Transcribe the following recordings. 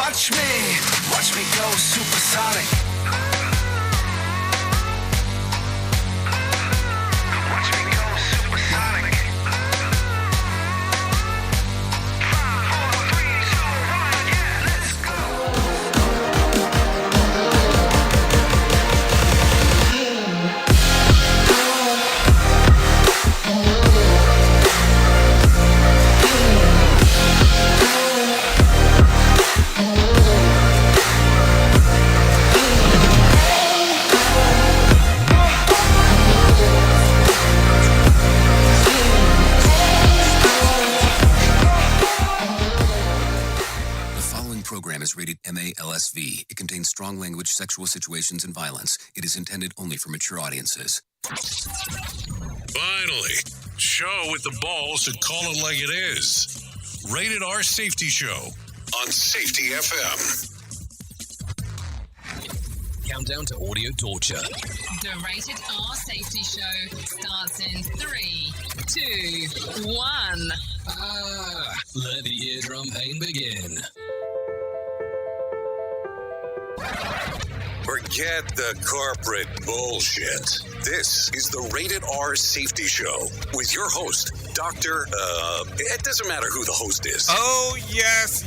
Watch me go supersonic. Watch me go supersonic. 5, 4, 3, 2, 1, yeah, let's program is rated MA-LSV. It contains strong language, sexual situations, and violence. It is intended only for mature audiences. Finally, show with the balls to call it like it is. Rated R Safety Show on Safety FM. Countdown to audio torture. The Rated R Safety Show starts in 3, 2, 1. Let the eardrum pain begin. Forget the corporate bullshit. This is the Rated R Safety Show with your host, Dr. It doesn't matter who the host is. Oh, yes.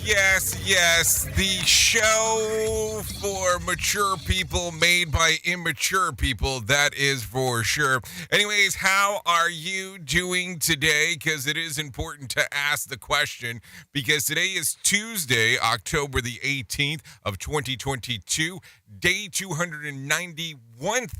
The show for mature people made by immature people, that is for sure. Anyways, how are you doing today? Because it is important to ask the question, because today is Tuesday, October the 18th of 2022, day 291th.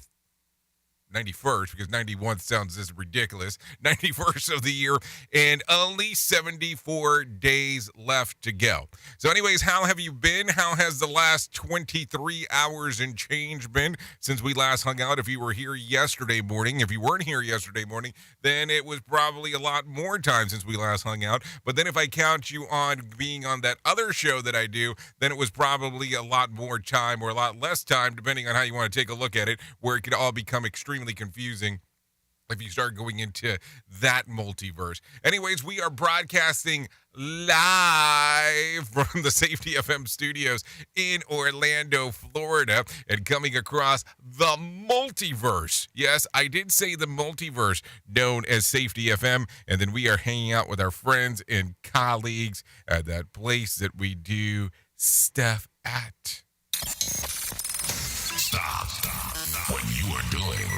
91st, because 91th sounds just ridiculous. 91st of the year, and only 74 days left to go. So anyways, how have you been? How has the last 23 hours and change been since we last hung out? If you were here yesterday morning, if you weren't here yesterday morning, then it was probably a lot more time since we last hung out. But then if I count you on being on that other show that I do, then it was probably a lot more time or a lot less time, depending on how you want to take a look at it, where it could all become extremely confusing if you start going into that multiverse. Anyways, we are broadcasting live from the Safety FM studios in Orlando, Florida, and coming across the multiverse. Yes, I did say the multiverse, known as Safety FM, and then we are hanging out with our friends and colleagues at that place that we do stuff at. Stop. What you are doing.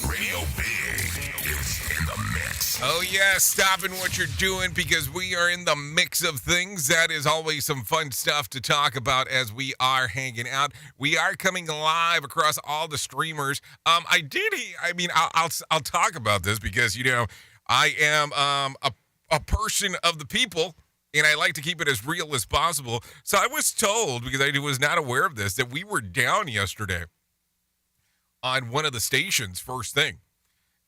Radio Big is in the mix. Oh, yeah, stopping what you're doing because we are in the mix of things. That is always some fun stuff to talk about as we are hanging out. We are coming live across all the streamers. I'll talk about this because, I am a person of the people, and I like to keep it as real as possible. So I was told, because I was not aware of this, that we were down yesterday on one of the stations first thing.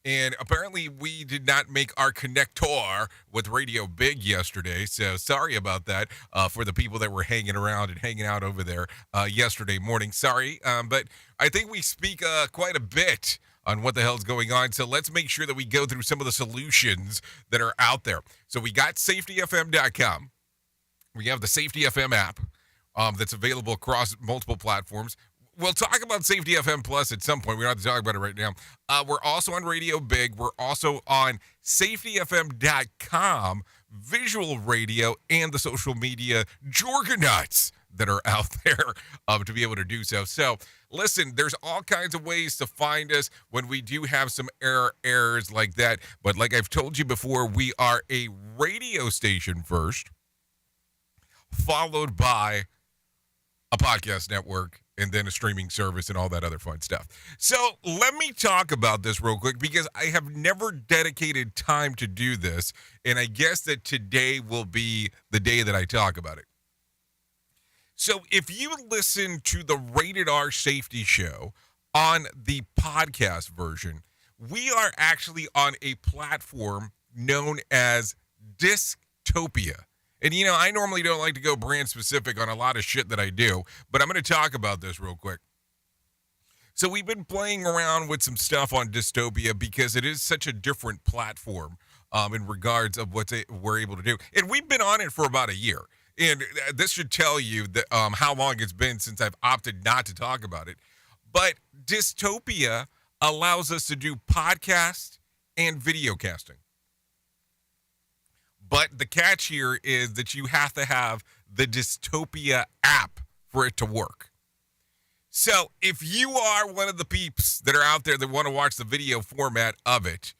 And apparently we did not make our connector with Radio Big yesterday. So sorry about that for the people that were hanging around and hanging out over there yesterday morning. Sorry, but I think we speak quite a bit on what the hell's going on. So let's make sure that we go through some of the solutions that are out there. So we got safetyfm.com. We have the Safety FM app that's available across multiple platforms. We'll talk about Safety FM Plus at some point. We don't have to talk about it right now. We're also on Radio Big. We're also on safetyfm.com, visual radio, and the social media jorgnuts that are out there to be able to do so. So, listen, there's all kinds of ways to find us when we do have some errors like that. But like I've told you before, we are a radio station first, followed by a podcast network, and then a streaming service and all that other fun stuff. So let me talk about this real quick because I have never dedicated time to do this, and I guess that today will be the day that I talk about it. So if you listen to the Rated R Safety Show on the podcast version, we are actually on a platform known as Disctopia. And, I normally don't like to go brand specific on a lot of shit that I do, but I'm going to talk about this real quick. So we've been playing around with some stuff on Dystopia because it is such a different platform in regards of what we're able to do. And we've been on it for about a year. And this should tell you that how long it's been since I've opted not to talk about it. But Dystopia allows us to do podcast and video casting. But the catch here is that you have to have the Dystopia app for it to work. So if you are one of the peeps that are out there that want to watch the video format of it,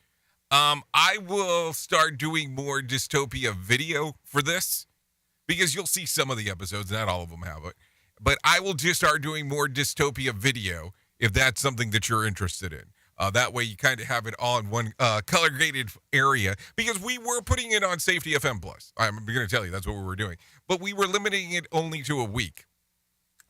I will start doing more Dystopia video for this because you'll see some of the episodes, not all of them have it. But I will just start doing more Dystopia video if that's something that you're interested in. That way you kind of have it all in one color-graded area because we were putting it on Safety FM Plus. I'm going to tell you that's what we were doing. But we were limiting it only to a week.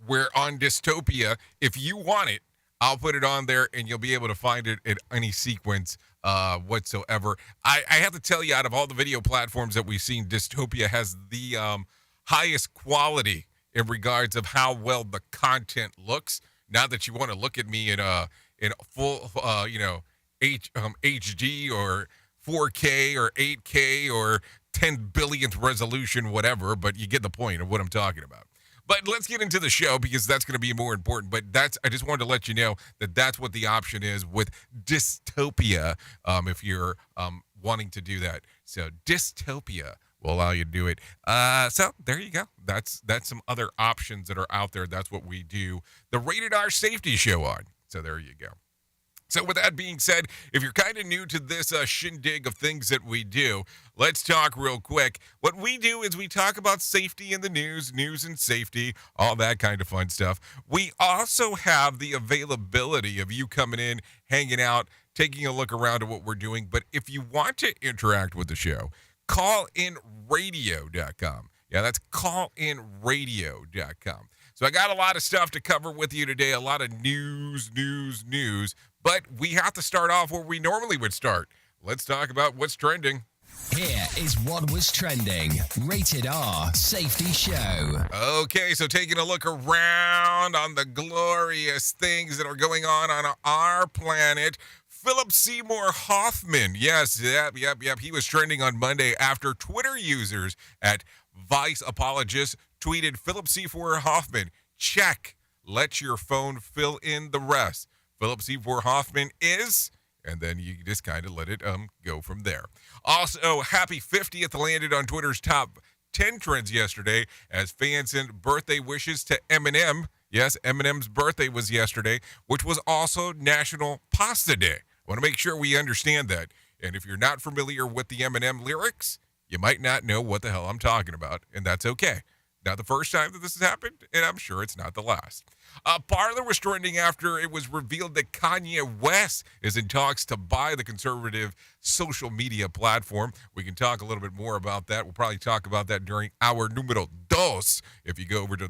Where on Dystopia, if you want it, I'll put it on there and you'll be able to find it in any sequence whatsoever. I have to tell you, out of all the video platforms that we've seen, Dystopia has the highest quality in regards of how well the content looks. Not that you want to look at me in full, HD or 4K or 8K or 10 billionth resolution, whatever, but you get the point of what I'm talking about. But let's get into the show because that's going to be more important. But I just wanted to let you know that that's what the option is with Dystopia if you're wanting to do that. So Dystopia will allow you to do it. So there you go. That's some other options that are out there. That's what we do the Rated R Safety Show on. So there you go. So with that being said, if you're kind of new to this shindig of things that we do, let's talk real quick. What we do is we talk about safety in the news and safety, all that kind of fun stuff. We also have the availability of you coming in, hanging out, taking a look around at what we're doing. But if you want to interact with the show, callinradio.com. Yeah, that's callinradio.com. So I got a lot of stuff to cover with you today, a lot of news. But we have to start off where we normally would start. Let's talk about what's trending. Here is what was trending. Rated R Safety Show. Okay, so taking a look around on the glorious things that are going on our planet. Philip Seymour Hoffman. Yes, yep. He was trending on Monday after Twitter users at Vice Apologists tweeted Philip Seymour Hoffman, check, let your phone fill in the rest. Philip Seymour Hoffman is, and then you just kind of let it go from there. Also, happy 50th landed on Twitter's top 10 trends yesterday as fans sent birthday wishes to Eminem. Yes, Eminem's birthday was yesterday, which was also National Pasta Day. I want to make sure we understand that. And if you're not familiar with the Eminem lyrics, you might not know what the hell I'm talking about, and that's okay. Not the first time that this has happened, and I'm sure it's not the last. Parler was trending after it was revealed that Kanye West is in talks to buy the conservative social media platform. We can talk a little bit more about that. We'll probably talk about that during our numero dos. If you go over to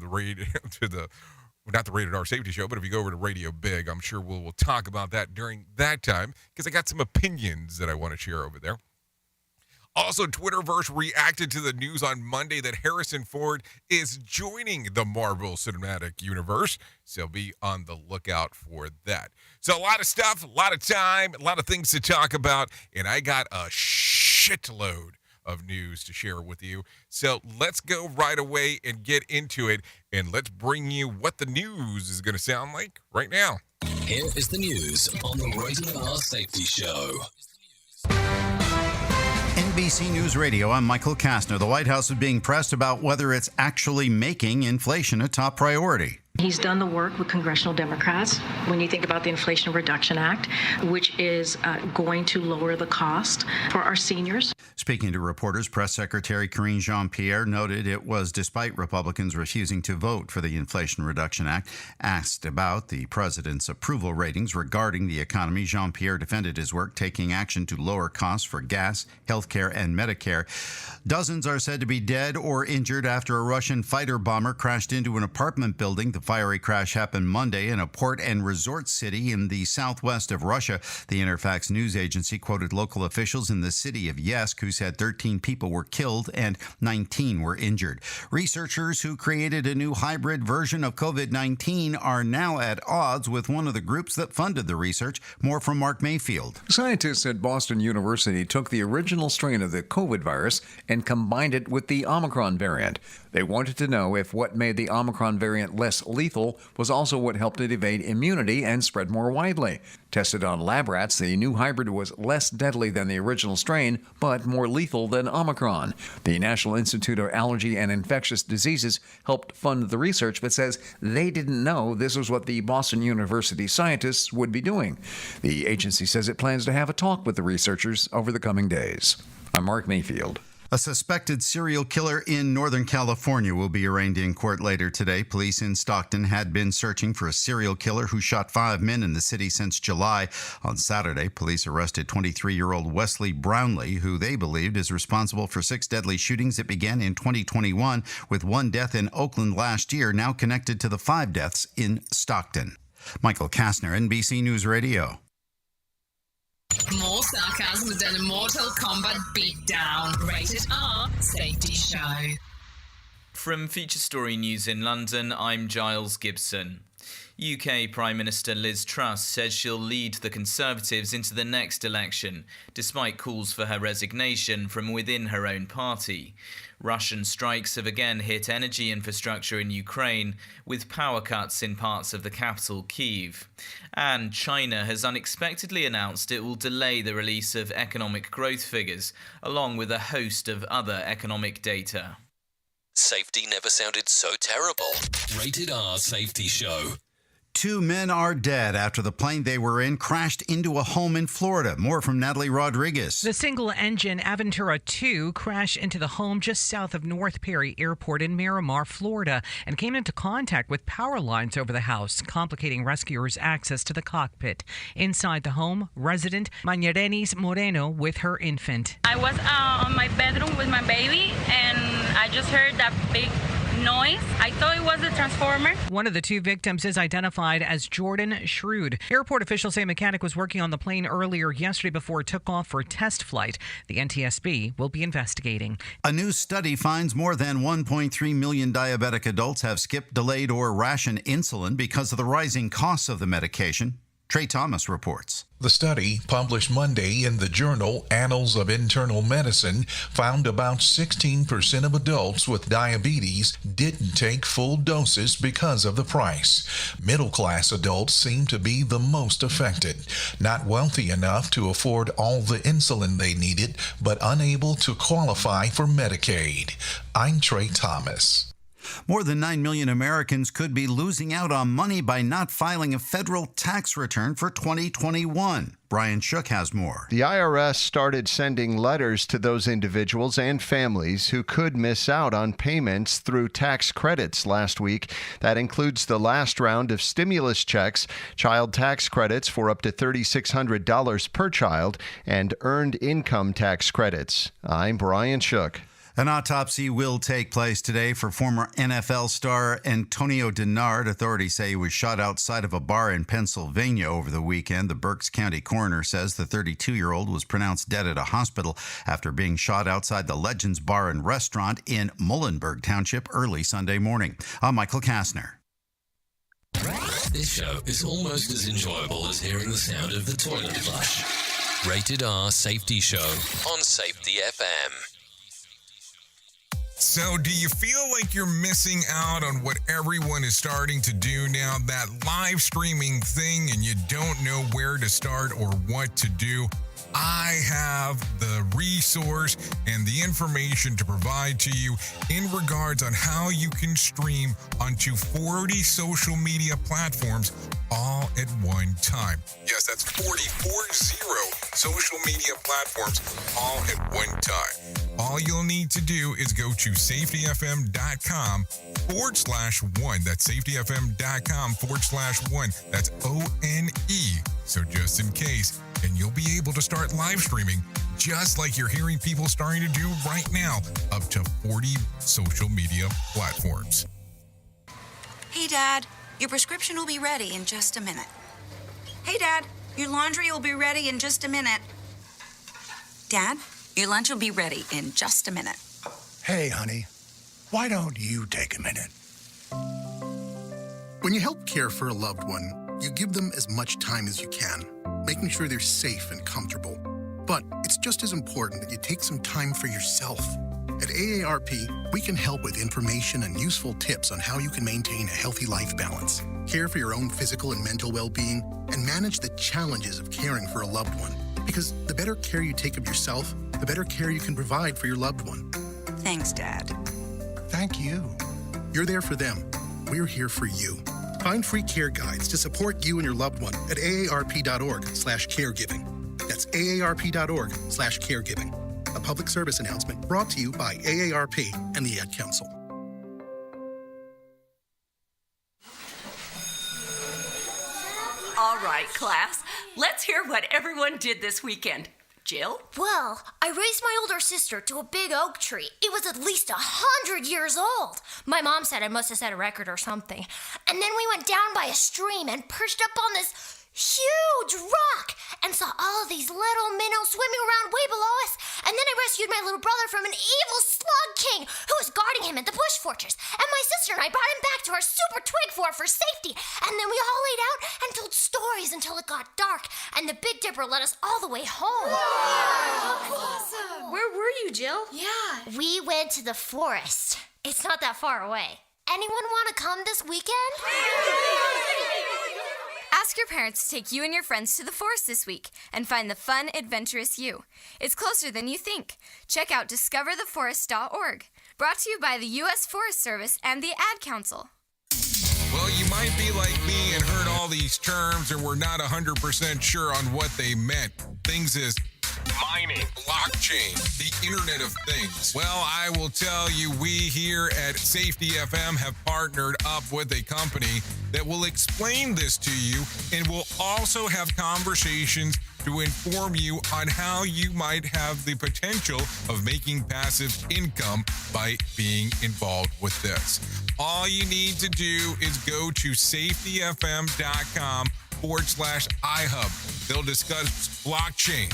not the Rated R Safety Show, but if you go over to Radio Big, I'm sure we'll talk about that during that time because I got some opinions that I want to share over there. Also, Twitterverse reacted to the news on Monday that Harrison Ford is joining the Marvel Cinematic Universe, so be on the lookout for that. So a lot of stuff, a lot of time, a lot of things to talk about, and I got a shitload of news to share with you. So let's go right away and get into it, and let's bring you what the news is going to sound like right now. Here is the news on the Rated R Safety Show. NBC News Radio, I'm Michael Kastner. The White House is being pressed about whether it's actually making inflation a top priority. He's done the work with congressional Democrats when you think about the Inflation Reduction Act, which is going to lower the cost for our seniors. Speaking to reporters, Press Secretary Karine Jean-Pierre noted it was despite Republicans refusing to vote for the Inflation Reduction Act. Asked about the president's approval ratings regarding the economy, Jean-Pierre defended his work taking action to lower costs for gas, health care, and Medicare. Dozens are said to be dead or injured after a Russian fighter bomber crashed into an apartment building. The fiery crash happened Monday in a port and resort city in the southwest of Russia. The Interfax news agency quoted local officials in the city of Yeysk who said 13 people were killed and 19 were injured. Researchers who created a new hybrid version of COVID-19 are now at odds with one of the groups that funded the research. More from Mark Mayfield. Scientists at Boston University took the original strain of the COVID virus and combined it with the Omicron variant. They wanted to know if what made the Omicron variant less lethal was also what helped it evade immunity and spread more widely. Tested on lab rats, the new hybrid was less deadly than the original strain, but more lethal than Omicron. The National Institute of Allergy and Infectious Diseases helped fund the research, but says they didn't know this was what the Boston University scientists would be doing. The agency says it plans to have a talk with the researchers over the coming days. I'm Mark Mayfield. A suspected serial killer in Northern California will be arraigned in court later today. Police in Stockton had been searching for a serial killer who shot 5 men in the city since July. On Saturday, police arrested 23-year-old Wesley Brownlee, who they believed is responsible for 6 deadly shootings that began in 2021, with 1 death in Oakland last year, now connected to the 5 deaths in Stockton. Michael Kastner, NBC News Radio. More sarcasm than a Mortal Kombat beatdown. Rated R Safety Show. From Feature Story News in London, I'm Giles Gibson. UK Prime Minister Liz Truss says she'll lead the Conservatives into the next election, despite calls for her resignation from within her own party. Russian strikes have again hit energy infrastructure in Ukraine, with power cuts in parts of the capital, Kyiv. And China has unexpectedly announced it will delay the release of economic growth figures, along with a host of other economic data. Safety never sounded so terrible. Rated R Safety Show. 2 men are dead after the plane they were in crashed into a home in Florida. More from Natalie Rodriguez. The single-engine Aventura II crashed into the home just south of North Perry Airport in Miramar, Florida, and came into contact with power lines over the house, complicating rescuers' access to the cockpit. Inside the home, resident Mañarenis Moreno with her infant. I was on my bedroom with my baby, and I just heard that big noise. I thought it was a transformer. One of the 2 victims is identified as Jordan Shrewd. Airport officials say a mechanic was working on the plane earlier yesterday before it took off for a test flight. The NTSB will be investigating. A new study finds more than 1.3 million diabetic adults have skipped, delayed, or rationed insulin because of the rising costs of the medication. Trey Thomas reports. The study, published Monday in the journal Annals of Internal Medicine, found about 16% of adults with diabetes didn't take full doses because of the price. Middle-class adults seem to be the most affected, not wealthy enough to afford all the insulin they needed, but unable to qualify for Medicaid. I'm Trey Thomas. More than 9 million Americans could be losing out on money by not filing a federal tax return for 2021. Brian Shook has more. The IRS started sending letters to those individuals and families who could miss out on payments through tax credits last week. That includes the last round of stimulus checks, child tax credits for up to $3,600 per child, and earned income tax credits. I'm Brian Shook. An autopsy will take place today for former NFL star Antonio Denard. Authorities say he was shot outside of a bar in Pennsylvania over the weekend. The Berks County coroner says the 32-year-old was pronounced dead at a hospital after being shot outside the Legends Bar and Restaurant in Muhlenberg Township early Sunday morning. I'm Michael Kastner. This show is almost as enjoyable as hearing the sound of the toilet flush. Rated R Safety Show on Safety FM. So do you feel like you're missing out on what everyone is starting to do now, that live streaming thing, and you don't know where to start or what to do? I have the resource and the information to provide to you in regards on how you can stream onto 40 social media platforms all at one time. Yes, that's 40 social media platforms all at one time. All you'll need to do is go to safetyfm.com/1. That's safetyfm.com/1. That's ONE. So just in case, and you'll be able to start live streaming just like you're hearing people starting to do right now, up to 40 social media platforms. Hey, Dad. Your prescription will be ready in just a minute. Hey, Dad, your laundry will be ready in just a minute. Dad, your lunch will be ready in just a minute. Hey, honey, why don't you take a minute? When you help care for a loved one, you give them as much time as you can, making sure they're safe and comfortable. But it's just as important that you take some time for yourself. At AARP, we can help with information and useful tips on how you can maintain a healthy life balance, care for your own physical and mental well-being, and manage the challenges of caring for a loved one. Because the better care you take of yourself, the better care you can provide for your loved one. Thanks, Dad. Thank you. You're there for them. We're here for you. Find free care guides to support you and your loved one at aarp.org/caregiving. That's aarp.org/caregiving. A public service announcement brought to you by AARP and the Ad Council. All right, class. Let's hear what everyone did this weekend. Jill? Well, I raised my older sister to a big oak tree. It was at least 100 years old. My mom said I must have set a record or something. And then we went down by a stream and perched up on this huge rock and saw all of these little minnows swimming around way below us. And then I rescued my little brother from an evil slug king who was guarding him at the bush fortress. And my sister and I brought him back to our super twig fort for safety. And then we all laid out and told stories until it got dark. And the Big Dipper led us all the way home. Wow, awesome. Where were you, Jill? Yeah. We went to the forest. It's not that far away. Anyone want to come this weekend? Ask your parents to take you and your friends to the forest this week and find the fun, adventurous you. It's closer than you think. Check out discovertheforest.org. Brought to you by the U.S. Forest Service and the Ad Council. Well, you might be like me and heard all these terms and were not 100% sure on what they meant. Things as mining, blockchain, the Internet of Things. Well, I will tell you, we here at Safety FM have partnered up with a company that will explain this to you and will also have conversations to inform you on how you might have the potential of making passive income by being involved with this. All you need to do is go to safetyfm.com/iHub. They'll discuss blockchain.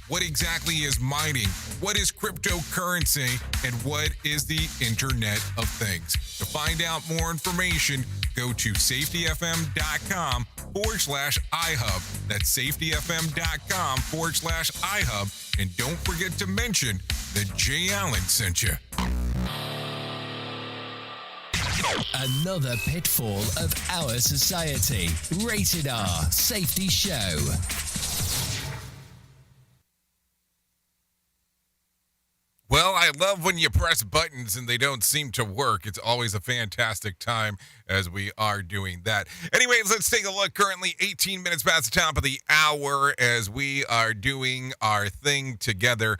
What exactly is mining? What is cryptocurrency? And what is the Internet of Things? To find out more information, go to safetyfm.com/iHub. That's safetyfm.com/iHub. And don't forget to mention that Jay Allen sent you. Another pitfall of our society. Rated R Safety Show. Well, I love when you press buttons and they don't seem to work. It's always a fantastic time as we are doing that. Anyways, let's take a look. Currently 18 minutes past the top of the hour as we are doing our thing together.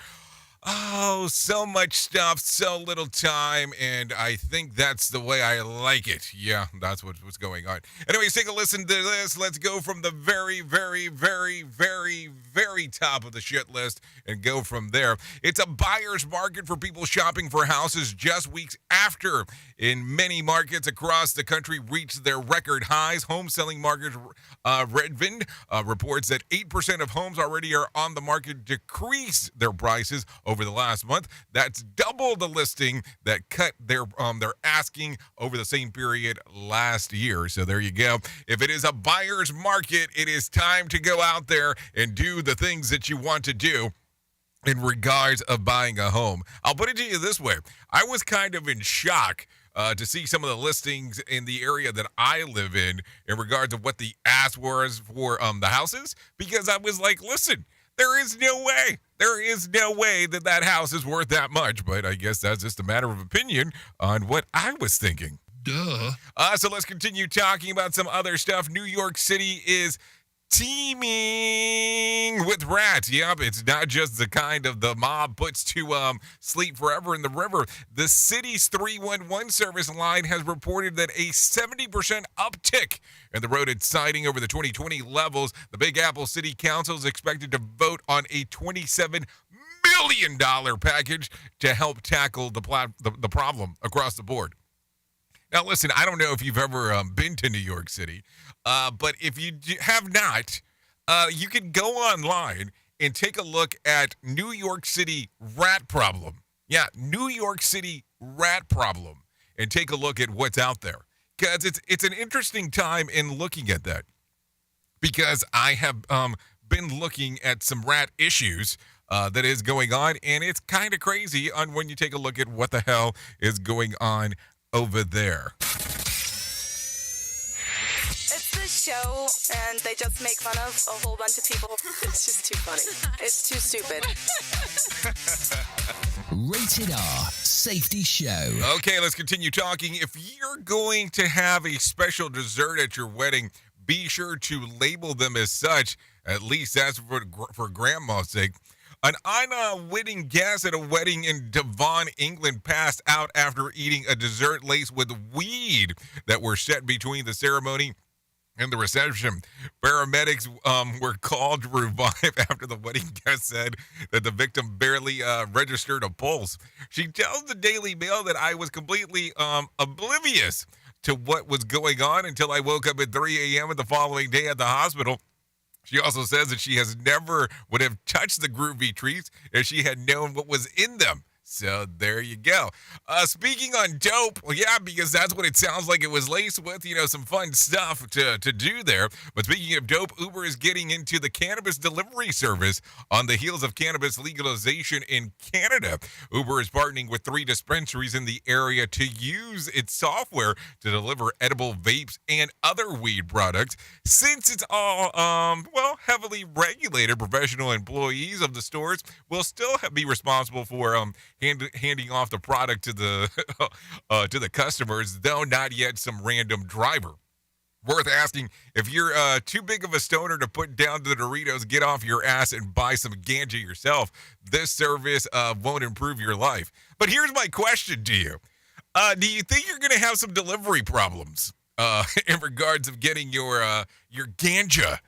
Oh, so much stuff, so little time, and I think that's the way I like it. Yeah, that's what's going on. Anyways, take a listen to this. Let's go from the very, very, very, very, very top of the shit list and go from there. It's a buyer's market for people shopping for houses just weeks after in many markets across the country reached their record highs. Home selling market Redfin reports that 8% of homes already are on the market decreased their prices over the last month. That's double the listing that cut their asking over the same period last year. So there you go. If it is a buyer's market, it is time to go out there and do the things that you want to do in regards of buying a home. I'll put it to you this way. I was kind of in shock to see some of the listings in the area that I live in regards of what the ask was for the houses, because I was like, listen, there is no way that house is worth that much. But I guess that's just a matter of opinion on what I was thinking. Duh. So let's continue talking about some other stuff. New York City is teeming with rats. Yep, it's not just the kind of the mob puts to sleep forever in the river. The city's 311 service line has reported that a 70% uptick in the rodent sighting over the 2020 levels. The Big Apple City Council is expected to vote on a $27 million package to help tackle the problem across the board. Now, listen, I don't know if you've ever been to New York City, but if you have not, you can go online and take a look at New York City rat problem. Yeah, New York City rat problem, and take a look at what's out there. Because it's an interesting time in looking at that. Because I have been looking at some rat issues that is going on, and it's kind of crazy on when you take a look at what the hell is going on over there. It's this show, and they just make fun of a whole bunch of people. It's just too funny. It's too stupid. Rated R Safety Show. Okay, let's continue talking. If you're going to have a special dessert at your wedding, be sure to label them as such. At least that's for grandma's sake. An unwitting guest at a wedding in Devon, England, passed out after eating a dessert laced with weed that were set between the ceremony and the reception. Paramedics were called to revive after the wedding guest said that the victim barely registered a pulse. She tells the Daily Mail that I was completely oblivious to what was going on until I woke up at 3 a.m. the following day at the hospital. She also says that she has never would have touched the groovy treats if she had known what was in them. So there you go. Speaking on dope, well, yeah, because that's what it sounds like it was laced with, some fun stuff to do there. But speaking of dope, Uber is getting into the cannabis delivery service on the heels of cannabis legalization in Canada. Uber is partnering with 3 dispensaries in the area to use its software to deliver edible vapes and other weed products. Since it's all, heavily regulated, professional employees of the stores will still be responsible for handing off the product to the customers, though not yet some random driver. Worth asking, if you're too big of a stoner to put down the Doritos, get off your ass and buy some ganja yourself. This service won't improve your life. But here's my question to you. Do you think you're going to have some delivery problems in regards of getting your ganja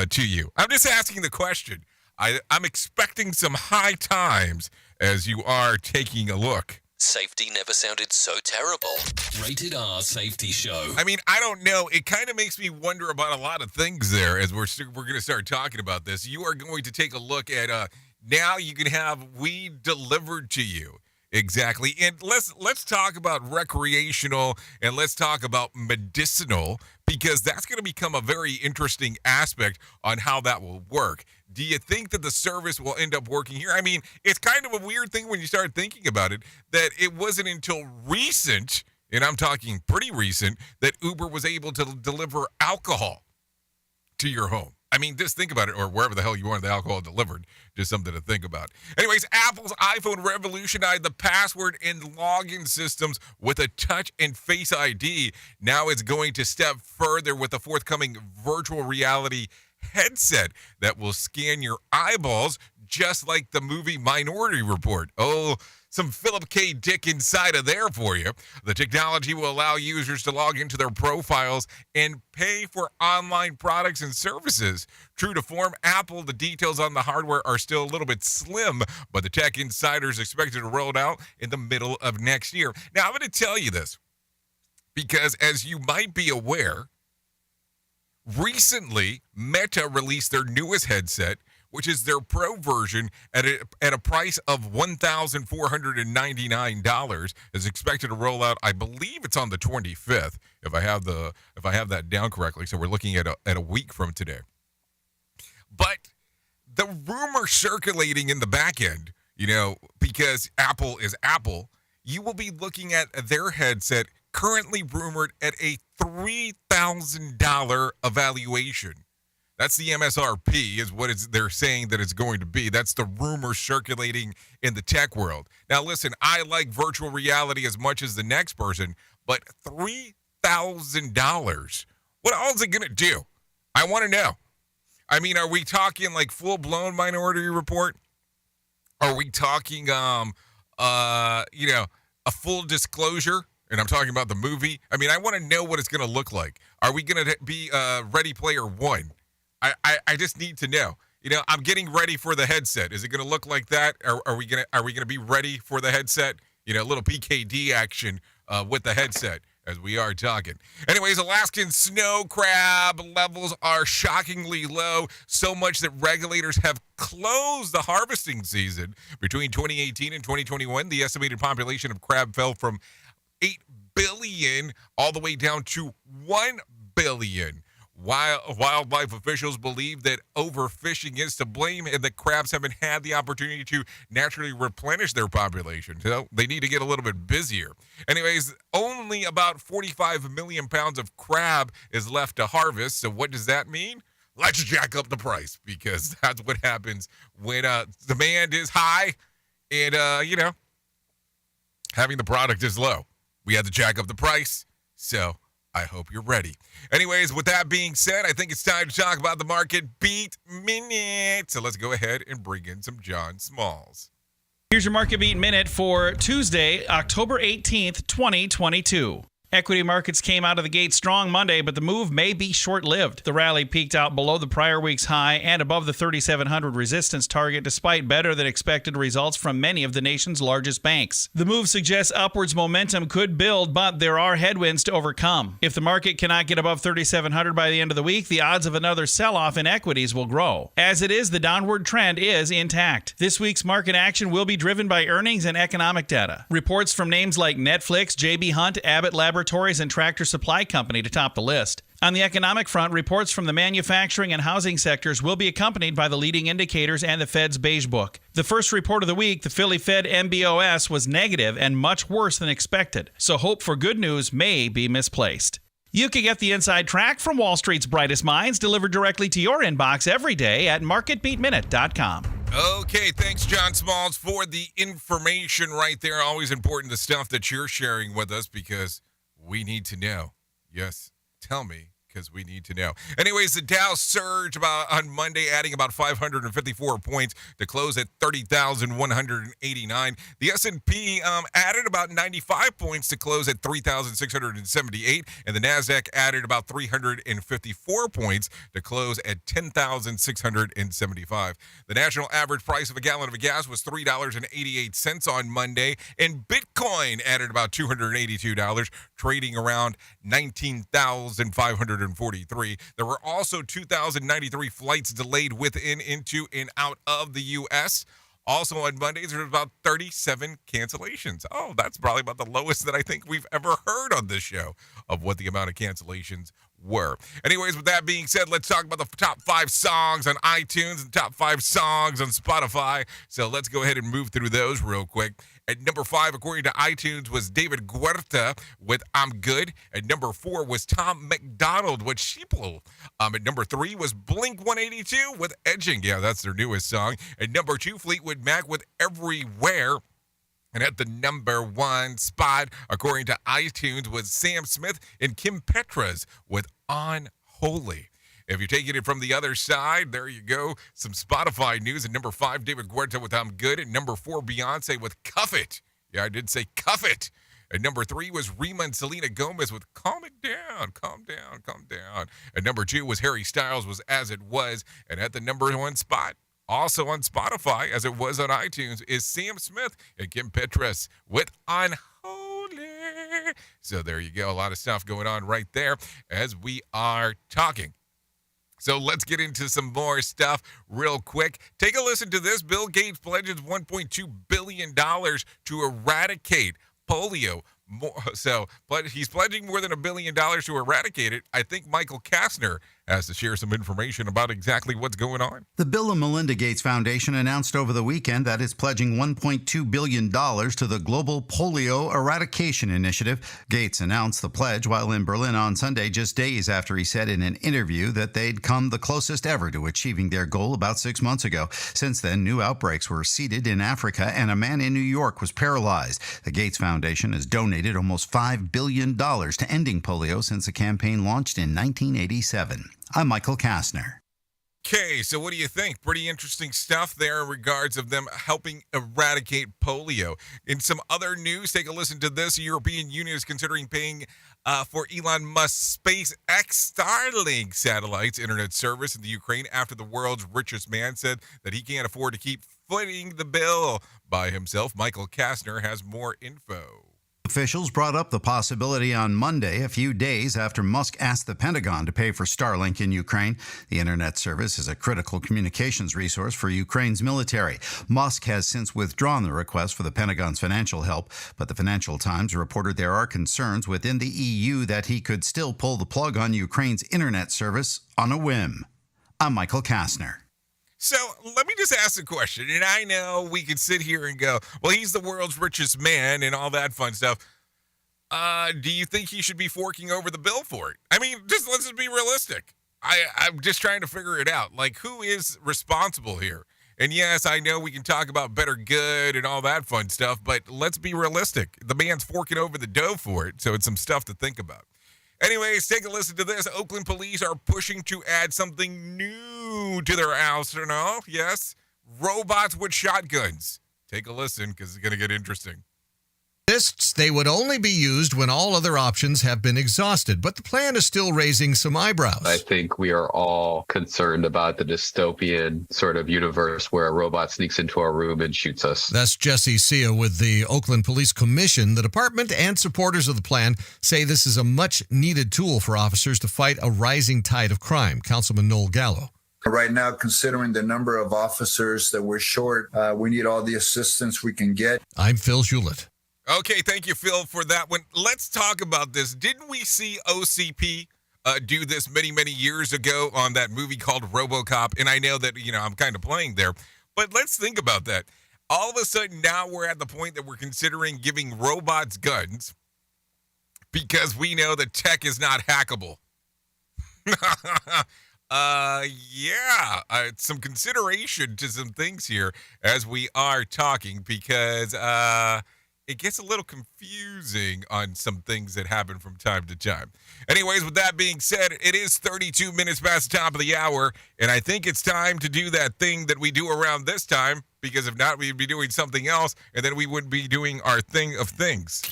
to you? I'm just asking the question. I'm expecting some high times as you are taking a look. Safety never sounded so terrible. Rated R Safety Show. I mean, I don't know. It kind of makes me wonder about a lot of things there as we're going to start talking about this. You are going to take a look at now you can have weed delivered to you. Exactly. And let's talk about recreational and let's talk about medicinal, because that's going to become a very interesting aspect on how that will work. Do you think that the service will end up working here? I mean, it's kind of a weird thing when you start thinking about it, that it wasn't until recent, and I'm talking pretty recent, that Uber was able to deliver alcohol to your home. I mean, just think about it, or wherever the hell you want the alcohol delivered. Just something to think about. Anyways, Apple's iPhone revolutionized the password and login systems with a touch and face ID. Now it's going to step further with the forthcoming virtual reality headset that will scan your eyeballs just like the movie Minority Report. Oh, some Philip K. Dick inside of there for you. The technology will allow users to log into their profiles and pay for online products and services. True to form, Apple, the details on the hardware are still a little bit slim, but the tech insiders expected to roll it out in the middle of next year. Now, I'm going to tell you this because, as you might be aware, recently Meta released their newest headset, which is their Pro version at a price of $1,499. Is expected to roll out. I believe it's on the 25th, if I have that down correctly. So we're looking at a week from today. But the rumor circulating in the back end, because Apple is Apple, you will be looking at their headset currently rumored at a $3,000 evaluation. That's the MSRP, is what they're saying that it's going to be. That's the rumor circulating in the tech world. Now, listen, I like virtual reality as much as the next person, but $3,000, what all is it going to do? I want to know. I mean, are we talking like full-blown Minority Report? Are we talking, a full disclosure? And I'm talking about the movie. I mean, I want to know what it's going to look like. Are we going to be Ready Player One? I just need to know. I'm getting ready for the headset. Is it going to look like that? Are we going to be ready for the headset? A little PKD action with the headset. as we are talking. Anyways, Alaskan snow crab levels are shockingly low, so much that regulators have closed the harvesting season. Between 2018 and 2021, the estimated population of crab fell from 8 billion all the way down to 1 billion. Wildlife officials believe that overfishing is to blame and that crabs haven't had the opportunity to naturally replenish their population. So they need to get a little bit busier. Anyways, only about 45 million pounds of crab is left to harvest. So what does that mean? Let's jack up the price, because that's what happens when demand is high and, having the product is low. We had to jack up the price. So I hope you're ready. Anyways, with that being said, I think it's time to talk about the Market Beat Minute. So let's go ahead and bring in some John Smalls. Here's your Market Beat Minute for Tuesday, October 18th, 2022. Equity markets came out of the gate strong Monday, but the move may be short-lived. The rally peaked out below the prior week's high and above the 3,700 resistance target, despite better than expected results from many of the nation's largest banks. The move suggests upwards momentum could build, but there are headwinds to overcome. If the market cannot get above 3,700 by the end of the week, the odds of another sell-off in equities will grow. As it is, the downward trend is intact. This week's market action will be driven by earnings and economic data. Reports from names like Netflix, J.B. Hunt, Abbott Laboratories, and Tractor Supply Company to top the list. On the economic front, reports from the manufacturing and housing sectors will be accompanied by the leading indicators and the Fed's Beige Book. The first report of the week, the Philly Fed MBOS, was negative and much worse than expected, so hope for good news may be misplaced. You can get the inside track from Wall Street's brightest minds delivered directly to your inbox every day at MarketBeatMinute.com. Okay, thanks, John Smalls, for the information right there. Always important, the stuff that you're sharing with us, because we need to know. Yes, tell me, because we need to know. Anyways, the Dow surged on Monday, adding about 554 points to close at 30,189. The S&P added about 95 points to close at 3,678, and the NASDAQ added about 354 points to close at 10,675. The national average price of a gallon of gas was $3.88 on Monday, and Bitcoin added about $282, trading around 19,543. There were also 2,093 flights delayed within, into, and out of the U.S. Also on Mondays, there were about 37 cancellations. Oh, that's probably about the lowest that I think we've ever heard on this show of what the amount of cancellations were. Anyways, with that being said, let's talk about the top 5 songs on iTunes and top 5 songs on Spotify. So let's go ahead and move through those real quick. At number 5, according to iTunes, was David Guetta with I'm Good. At number 4 was Tom McDonald with Sheeple. At number 3 was Blink-182 with Edging. Yeah, that's their newest song. At number 2, Fleetwood Mac with Everywhere. And at the number 1 spot, according to iTunes, was Sam Smith and Kim Petras with Unholy. If you're taking it from the other side, there you go. Some Spotify news. At number 5, David Guetta with I'm Good. At number 4, Beyonce with Cuff It. Yeah, I did say Cuff It. At number 3 was Rima and Selena Gomez with Calm It Down, Calm Down, Calm Down. At number 2 was Harry Styles with As It Was. And at the number 1 spot, also on Spotify, as it was on iTunes, is Sam Smith and Kim Petras with Unholy. So there you go. A lot of stuff going on right there as we are talking. So let's get into some more stuff real quick. Take a listen to this. Bill Gates pledges $1.2 billion to eradicate polio. But he's pledging more than $1 billion to eradicate it. I think Michael Kastner has to share some information about exactly what's going on. The Bill and Melinda Gates Foundation announced over the weekend that it's pledging $1.2 billion to the Global Polio Eradication Initiative. Gates announced the pledge while in Berlin on Sunday, just days after he said in an interview that they'd come the closest ever to achieving their goal about 6 months ago. Since then, new outbreaks were seeded in Africa, and a man in New York was paralyzed. The Gates Foundation has donated almost $5 billion to ending polio since the campaign launched in 1987. I'm Michael Kastner. Okay, so what do you think? Pretty interesting stuff there in regards of them helping eradicate polio. In some other news, take a listen to this. The European Union is considering paying for Elon Musk's SpaceX Starlink satellites internet service in the Ukraine after the world's richest man said that he can't afford to keep footing the bill by himself. Michael Kastner has more info. Officials brought up the possibility on Monday, a few days after Musk asked the Pentagon to pay for Starlink in Ukraine. The internet service is a critical communications resource for Ukraine's military. Musk has since withdrawn the request for the Pentagon's financial help, but the Financial Times reported there are concerns within the EU that he could still pull the plug on Ukraine's internet service on a whim. I'm Michael Kastner. So let me just ask a question, and I know we could sit here and go, well, he's the world's richest man and all that fun stuff. Do you think he should be forking over the bill for it? I mean, let's just be realistic. I'm just trying to figure it out. Like, who is responsible here? And yes, I know we can talk about better good and all that fun stuff, but let's be realistic. The man's forking over the dough for it, so it's some stuff to think about. Anyways, take a listen to this. Oakland police are pushing to add something new to their arsenal. Yes, robots with shotguns. Take a listen because it's going to get interesting. They would only be used when all other options have been exhausted, but the plan is still raising some eyebrows. I think we are all concerned about the dystopian sort of universe where a robot sneaks into our room and shoots us. That's Jesse Sia with the Oakland Police Commission. The department and supporters of the plan say this is a much-needed tool for officers to fight a rising tide of crime. Councilman Noel Gallo. Right now, considering the number of officers that we're short, we need all the assistance we can get. I'm Phil Hewlett. Okay, thank you, Phil, for that one. Let's talk about this. Didn't we see OCP do this many, many years ago on that movie called RoboCop? And I know that, I'm kind of playing there. But let's think about that. All of a sudden, now we're at the point that we're considering giving robots guns because we know that tech is not hackable. Some consideration to some things here as we are talking because it gets a little confusing on some things that happen from time to time. Anyways, with that being said, it is 32 minutes past the top of the hour, and I think it's time to do that thing that we do around this time, because if not, we'd be doing something else, and then we would be doing our thing of things.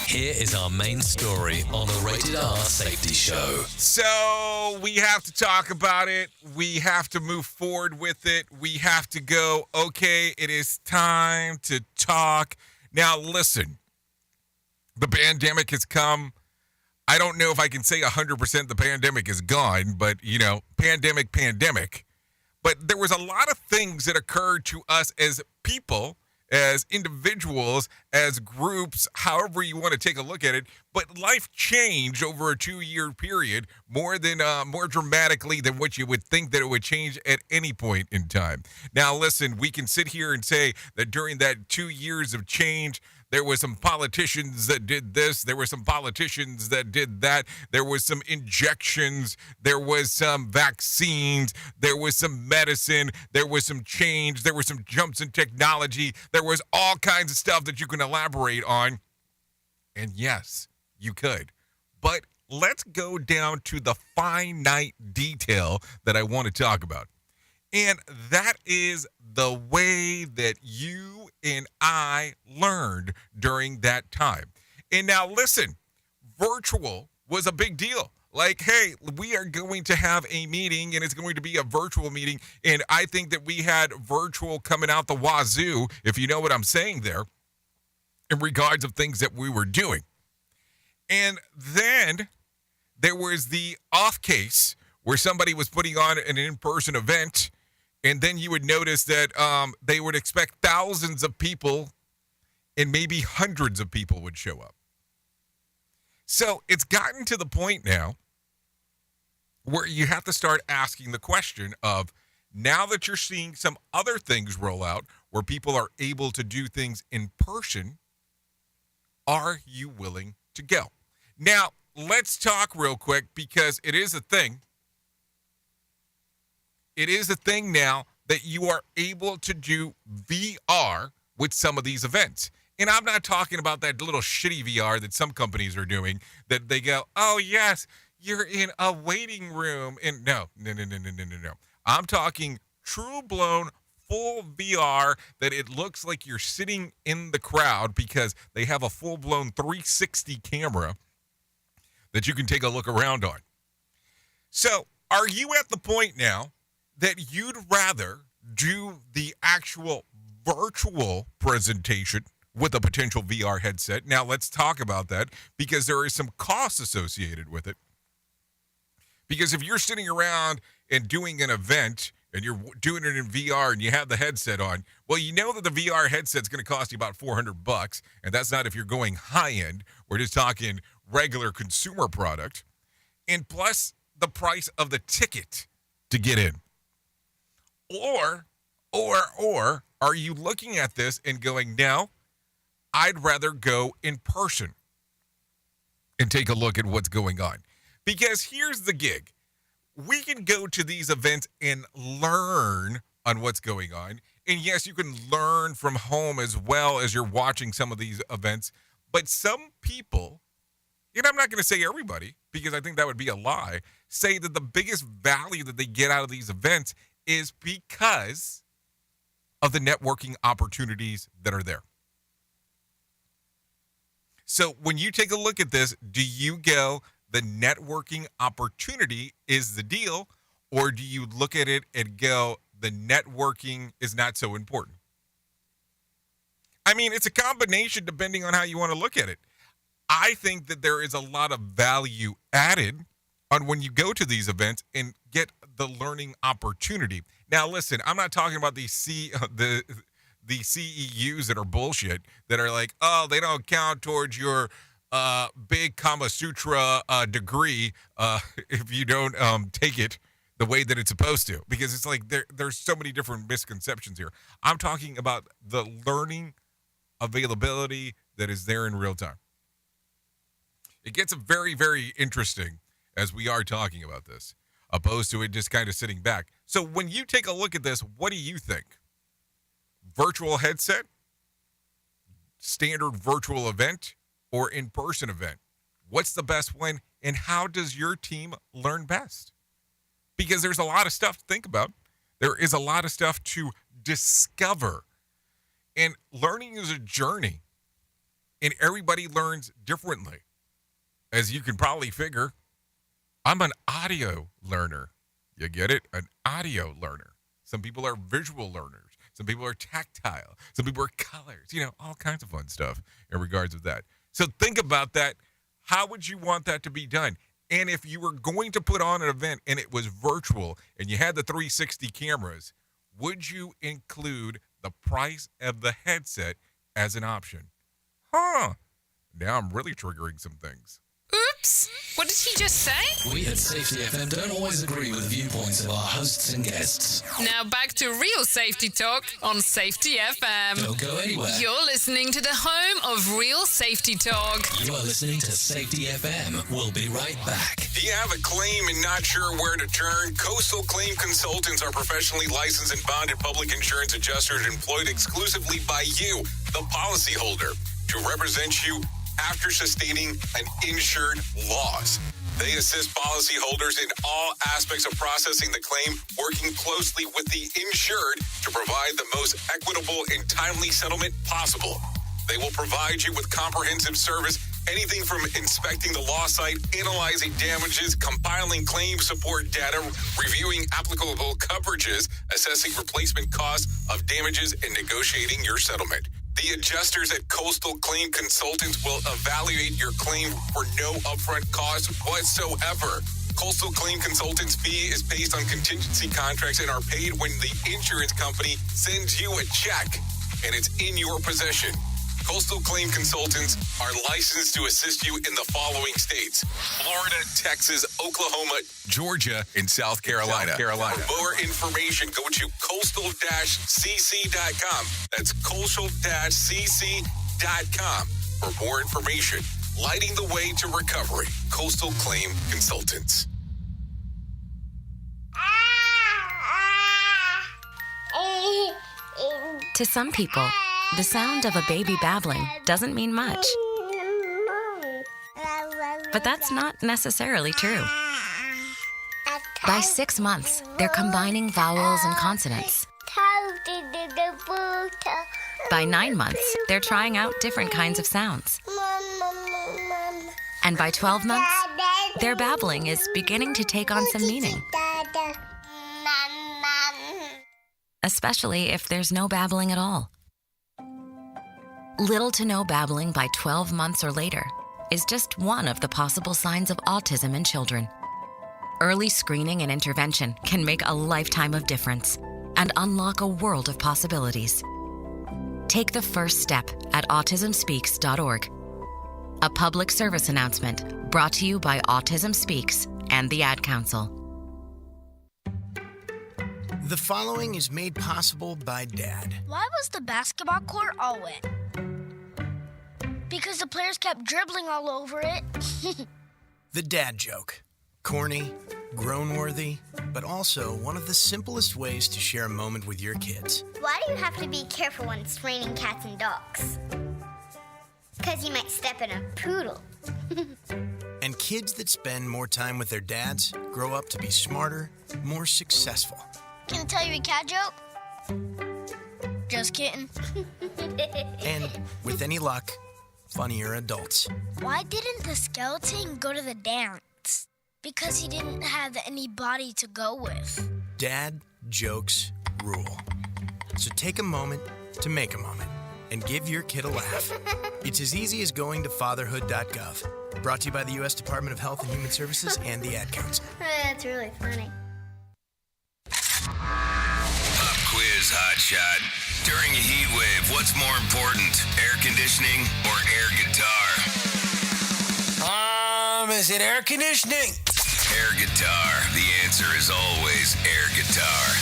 Here is our main story on the Rated R Safety Show. So we have to talk about it. We have to move forward with it. We have to go, okay, it is time to talk. Now, listen, the pandemic has come. I don't know if I can say 100% the pandemic is gone, but, pandemic. But there was a lot of things that occurred to us as people, as individuals, as groups, however you want to take a look at it. But life changed over a 2-year period more dramatically than what you would think that it would change at any point in time. Now, listen, we can sit here and say that during that 2 years of change, there were some politicians that did this. There were some politicians that did that. There was some injections. There was some vaccines. There was some medicine. There was some change. There were some jumps in technology. There was all kinds of stuff that you can elaborate on. And yes, you could. But let's go down to the finite detail that I want to talk about. And that is the way that you and I learned during that time. And now listen, virtual was a big deal. Like, hey, we are going to have a meeting and it's going to be a virtual meeting. And I think that we had virtual coming out the wazoo, if you know what I'm saying there, in regards of things that we were doing. And then there was the off case where somebody was putting on an in-person event. And then you would notice that they would expect thousands of people and maybe hundreds of people would show up. So it's gotten to the point now where you have to start asking the question of, now that you're seeing some other things roll out where people are able to do things in person, are you willing to go? Now, let's talk real quick because it is a thing. It is a thing now that you are able to do VR with some of these events. And I'm not talking about that little shitty VR that some companies are doing that they go, oh, yes, you're in a waiting room. And no. I'm talking true-blown full VR that it looks like you're sitting in the crowd because they have a full-blown 360 camera that you can take a look around on. So are you at the point now that you'd rather do the actual virtual presentation with a potential VR headset. Now, let's talk about that because there is some cost associated with it. Because if you're sitting around and doing an event and you're doing it in VR and you have the headset on, well, you know that the VR headset's going to cost you about $400, and that's not if you're going high end. We're just talking regular consumer product, and plus the price of the ticket to get in. Or are you looking at this and going, no, I'd rather go in person and take a look at what's going on? Because here's the gig. We can go to these events and learn on what's going on. And yes, you can learn from home as well as you're watching some of these events. But some people, and I'm not going to say everybody, because I think that would be a lie, say that the biggest value that they get out of these events is because of the networking opportunities that are there. So when you take a look at this, do you go, the networking opportunity is the deal, or do you look at it and go, the networking is not so important? I mean, it's a combination depending on how you want to look at it. I think that there is a lot of value added on when you go to these events and get the learning opportunity. Now, listen, I'm not talking about the CEUs that are bullshit, that are like, oh, they don't count towards your big Kama Sutra degree if you don't take it the way that it's supposed to. Because it's like there's so many different misconceptions here. I'm talking about the learning availability that is there in real time. It gets very, very interesting as we are talking about this, opposed to it just kind of sitting back. So when you take a look at this, what do you think? Virtual headset, standard virtual event, or in-person event? What's the best one, and how does your team learn best? Because there's a lot of stuff to think about. There is a lot of stuff to discover. And learning is a journey, and everybody learns differently. As you can probably figure, I'm an audio learner. You get it? An audio learner. Some people are visual learners. Some people are tactile. Some people are colors. All kinds of fun stuff in regards to that. So think about that. How would you want that to be done? And if you were going to put on an event and it was virtual and you had the 360 cameras, would you include the price of the headset as an option? Now I'm really triggering some things. Oops! What did he just say? We at Safety FM don't always agree with the viewpoints of our hosts and guests. Now back to real safety talk on Safety FM. Don't go anywhere. You're listening to the home of real safety talk. You are listening to Safety FM. We'll be right back. Do you have a claim and not sure where to turn? Coastal Claim Consultants are professionally licensed and bonded public insurance adjusters employed exclusively by you, the policyholder, to represent you after sustaining an insured loss. They assist policyholders in all aspects of processing the claim, working closely with the insured to provide the most equitable and timely settlement possible. They will provide you with comprehensive service, anything from inspecting the loss site, analyzing damages, compiling claim support data, reviewing applicable coverages, assessing replacement costs of damages, and negotiating your settlement. The adjusters at Coastal Claim Consultants will evaluate your claim for no upfront cost whatsoever. Coastal Claim Consultants' fee is based on contingency contracts and are paid when the insurance company sends you a check and it's in your possession. Coastal Claim Consultants are licensed to assist you in the following states: Florida, Texas, Oklahoma, Georgia, and South Carolina. For more information, go to coastal-cc.com. That's coastal-cc.com. For more information, lighting the way to recovery. Coastal Claim Consultants. To some people, the sound of a baby babbling doesn't mean much. But that's not necessarily true. By 6 months, they're combining vowels and consonants. By 9 months, they're trying out different kinds of sounds. And by 12 months, their babbling is beginning to take on some meaning. Especially if there's no babbling at all. Little to no babbling by 12 months or later is just one of the possible signs of autism in children. Early screening and intervention can make a lifetime of difference and unlock a world of possibilities. Take the first step at autismspeaks.org. A public service announcement brought to you by Autism Speaks and the Ad Council. The following is made possible by Dad. Why was the basketball court all wet? Because the players kept dribbling all over it. The dad joke. Corny, grown-worthy, but also one of the simplest ways to share a moment with your kids. Why do you have to be careful when it's raining cats and dogs? Because you might step in a poodle. And kids that spend more time with their dads grow up to be smarter, more successful. Can I tell you a cat joke? Just kidding. And with any luck, funnier adults. Why didn't the skeleton go to the dance? Because he didn't have any body to go with. Dad jokes rule. So take a moment to make a moment and give your kid a laugh. It's as easy as going to fatherhood.gov. Brought to you by the U.S. Department of Health and Human Services and the Ad Council. That's really funny. Pop quiz hotshot. During a heat wave, what's more important, air conditioning or air guitar? Is it air conditioning? Air guitar. The answer is always air guitar.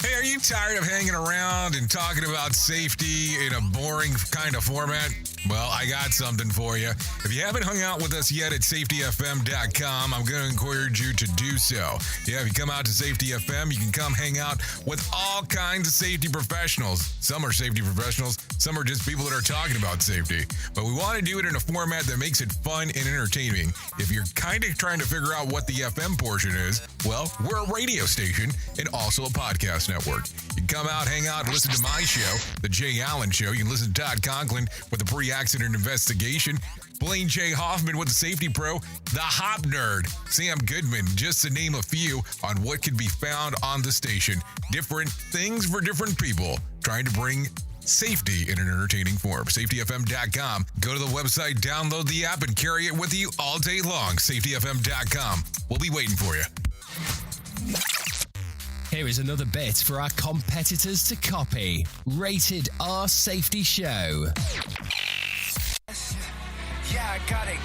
Hey, are you tired of hanging around and talking about safety in a boring kind of format? Well, I got something for you. If you haven't hung out with us yet at safetyfm.com, I'm going to encourage you to do so. Yeah, if you come out to Safety FM, you can come hang out with all kinds of safety professionals. Some are safety professionals, some are just people that are talking about safety. But we want to do it in a format that makes it fun and entertaining. If you're kind of trying to figure out what the FM portion is, well, we're a radio station and also a podcast network. You can come out, hang out, and listen to my show, The Jay Allen Show. You can listen to Todd Conklin with the pre-accident investigation, Blaine J. Hoffman with the Safety Pro, the Hop Nerd, Sam Goodman, just to name a few on what can be found on the station. Different things for different people, trying to bring safety in an entertaining form. SafetyFM.com. Go to the website, download the app, and carry it with you all day long. SafetyFM.com. We'll be waiting for you. Here is another bit for our competitors to copy. Rated R Safety Show. Yeah, I got it.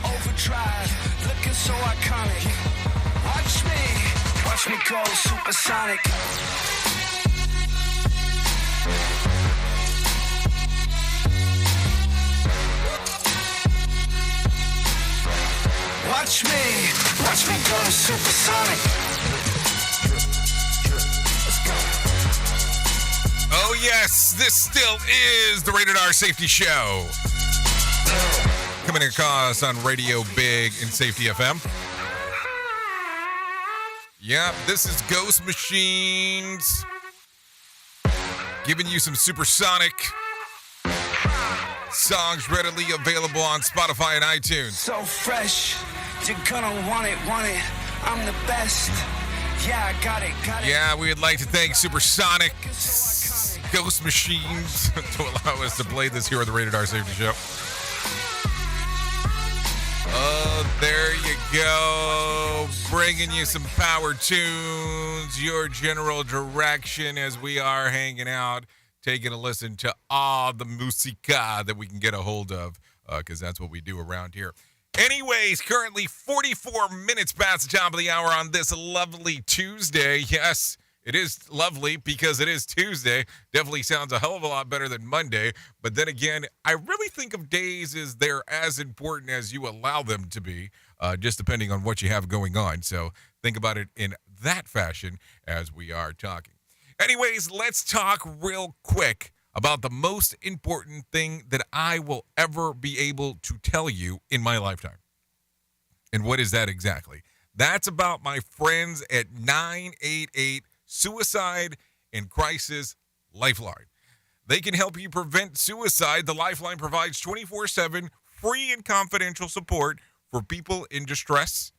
Overdrive, looking so iconic. Watch me go supersonic. Watch me go supersonic. Oh, yes, this still is the Rated R Safety Show. Coming across on Radio Big and Safety FM. Yep, this is Ghost Machines. Giving you some supersonic songs readily available on Spotify and iTunes. So fresh, you're gonna want it. I'm the best. Yeah, I got it. Yeah, we would like to thank Supersonic Ghost Machines to allow us to play this here on the Rated R Safety Show. Oh, there you go. Bringing you some power tunes, your general direction as we are hanging out, taking a listen to all the musica that we can get a hold of, because that's what we do around here. Anyways, currently 44 minutes past the top of the hour on this lovely Tuesday. Yes, it is lovely because it is Tuesday. Definitely sounds a hell of a lot better than Monday. But then again, I really think of days as they're as important as you allow them to be, just depending on what you have going on. So think about it in that fashion as we are talking. Anyways, let's talk real quick about the most important thing that I will ever be able to tell you in my lifetime. And what is that exactly? That's about my friends at 988 Suicide and Crisis Lifeline. They can help you prevent suicide. The Lifeline provides 24/7 free and confidential support for people in distress,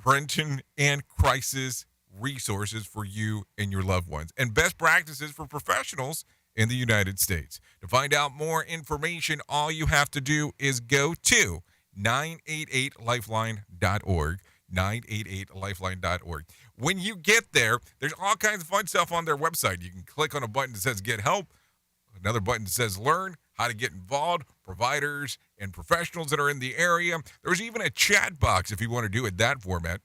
prevention, and crisis resources for you and your loved ones, and best practices for professionals in the United States. To find out more information, all you have to do is go to 988lifeline.org, 988lifeline.org. When you get there, there's all kinds of fun stuff on their website. You can click on a button that says Get Help, another button that says Learn, how to get involved, providers and professionals that are in the area. There's even a chat box if you want to do it that format.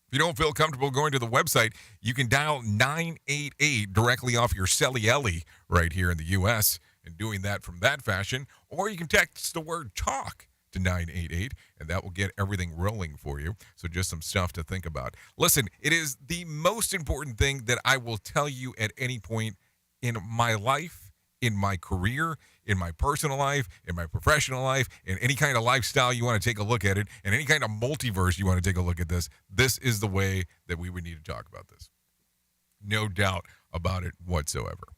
If you don't feel comfortable going to the website, you can dial 988 directly off your cellular right here in the U.S. and doing that from that fashion. Or you can text the word TALK to 988, and that will get everything rolling for you. So just some stuff to think about. Listen, it is the most important thing that I will tell you at any point in my life, in my career, in my personal life, in my professional life, in any kind of lifestyle you want to take a look at it, in any kind of multiverse you want to take a look at this. This is the way that we would need to talk about this. No doubt about it whatsoever.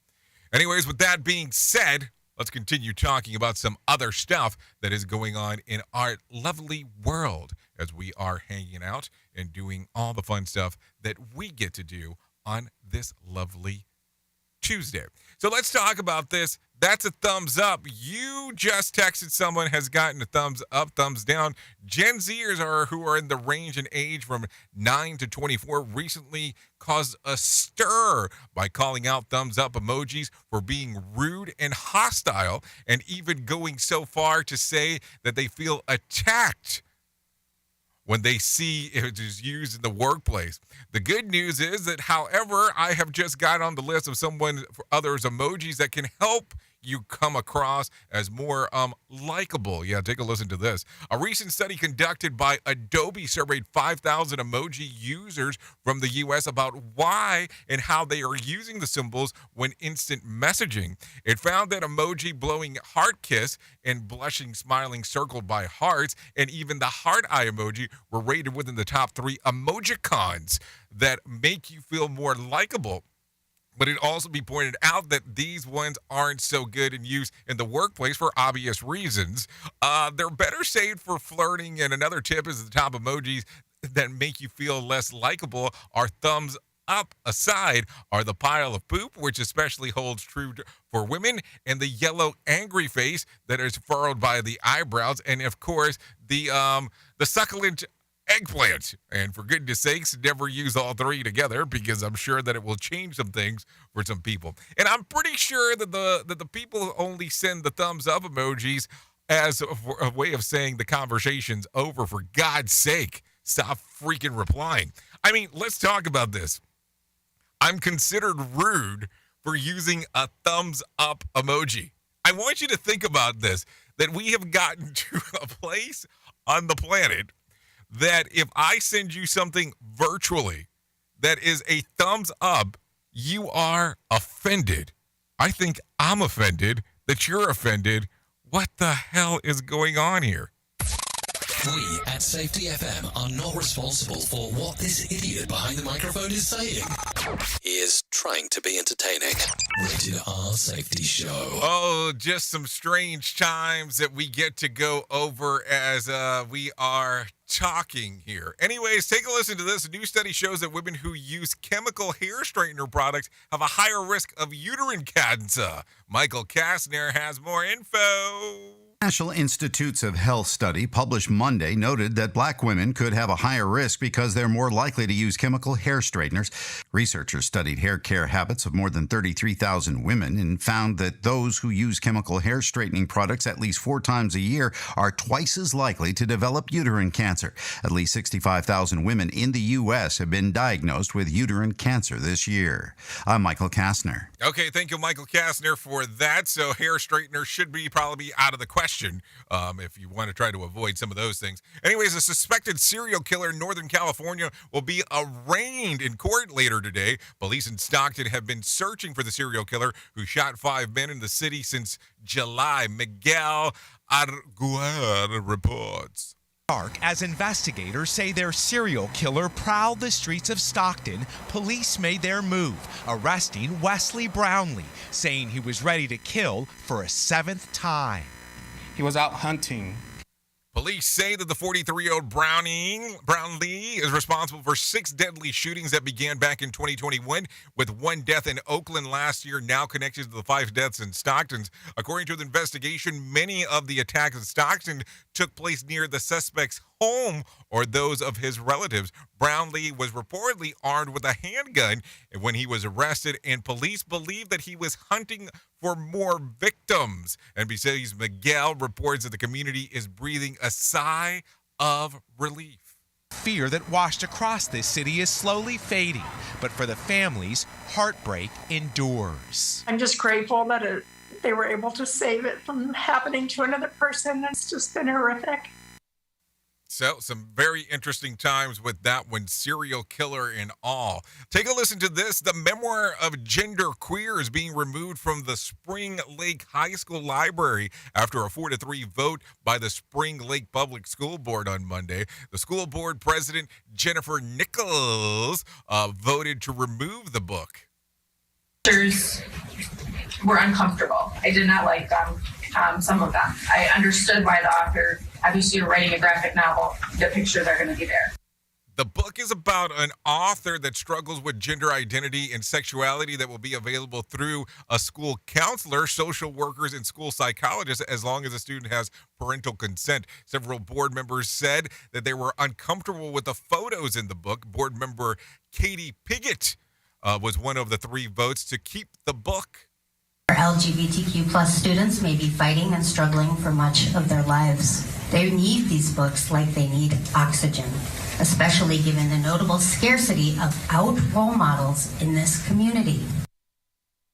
Anyways, with that being said, let's continue talking about some other stuff that is going on in our lovely world as we are hanging out and doing all the fun stuff that we get to do on this lovely Tuesday. So let's talk about this. That's a thumbs up. You just texted someone has gotten a thumbs up, thumbs down. Gen Zers who are in the range and age from 9 to 24 recently caused a stir by calling out thumbs up emojis for being rude and hostile, and even going so far to say that they feel attacked when they see it is used in the workplace. The good news is that, however, I have just got on the list of others emojis that can help you come across as more likable. Yeah, take a listen to this. A recent study conducted by Adobe surveyed 5,000 emoji users from the U.S. about why and how they are using the symbols when instant messaging. It found that emoji blowing heart kiss and blushing smiling circled by hearts and even the heart eye emoji were rated within the top 3 emojicons that make you feel more likable. But it also be pointed out that these ones aren't so good in use in the workplace for obvious reasons. They're better saved for flirting, and another tip is the top emojis that make you feel less likable are thumbs up aside are the pile of poop, which especially holds true for women, and the yellow angry face that is furrowed by the eyebrows, and of course the succulent eggplant. And for goodness sakes, never use all 3 together, because I'm sure that it will change some things for some people. And I'm pretty sure that the people who only send the thumbs up emojis as a way of saying the conversation's over. For God's sake, stop freaking replying. I mean, let's talk about this. I'm considered rude for using a thumbs up emoji. I want you to think about this, that we have gotten to a place on the planet that if I send you something virtually that is a thumbs up, you are offended. I think I'm offended that you're offended. What the hell is going on here? We at Safety FM are not responsible for what this idiot behind the microphone is saying. He is trying to be entertaining. Rated R Safety Show. Oh, just some strange times that we get to go over as we are talking here. Anyways, take a listen to this. A new study shows that women who use chemical hair straightener products have a higher risk of uterine cancer. Michael Kastner has more info. National Institutes of Health study published Monday noted that black women could have a higher risk because they're more likely to use chemical hair straighteners. Researchers studied hair care habits of more than 33,000 women and found that those who use chemical hair straightening products at least 4 times a year are twice as likely to develop uterine cancer. At least 65,000 women in the U.S. have been diagnosed with uterine cancer this year. I'm Michael Kastner. Okay, thank you, Michael Kastner, for that. So hair straighteners should be probably out of the question if you want to try to avoid some of those things. Anyways, a suspected serial killer in Northern California will be arraigned in court later today. Police in Stockton have been searching for the serial killer who shot 5 men in the city since July. Miguel Arguer reports. As investigators say their serial killer prowled the streets of Stockton, police made their move, arresting Wesley Brownlee, saying he was ready to kill for a 7th time. He was out hunting Police say that the 43-year-old Brownlee is responsible for 6 deadly shootings that began back in 2021, with 1 death in Oakland last year, now connected to the 5 deaths in Stockton. According to the investigation, many of the attacks in Stockton took place near the suspect's home or those of his relatives. Brownlee was reportedly armed with a handgun when he was arrested, and police believe that he was hunting for more victims. NBC's Miguel reports that the community is breathing a sigh of relief. Fear that washed across this city is slowly fading, but for the families, heartbreak endures. I'm just grateful that they were able to save it from happening to another person. It's just been horrific. So, some very interesting times with that one, serial killer and all. Take a listen to this. The memoir of Gender Queer is being removed from the Spring Lake High School library after a 4-3 vote by the Spring Lake Public School Board on Monday. The school board president, Jennifer Nichols, voted to remove the book. Were uncomfortable. I did not like them, some of them. I understood why the author, obviously you're writing a graphic novel, the pictures are going to be there. The book is about an author that struggles with gender identity and sexuality that will be available through a school counselor, social workers, and school psychologists as long as the student has parental consent. Several board members said that they were uncomfortable with the photos in the book. Board member Katie Piggott was one of the 3 votes to keep the book. LGBTQ plus students may be fighting and struggling for much of their lives. They need these books like they need oxygen, especially given the notable scarcity of out role models in this community.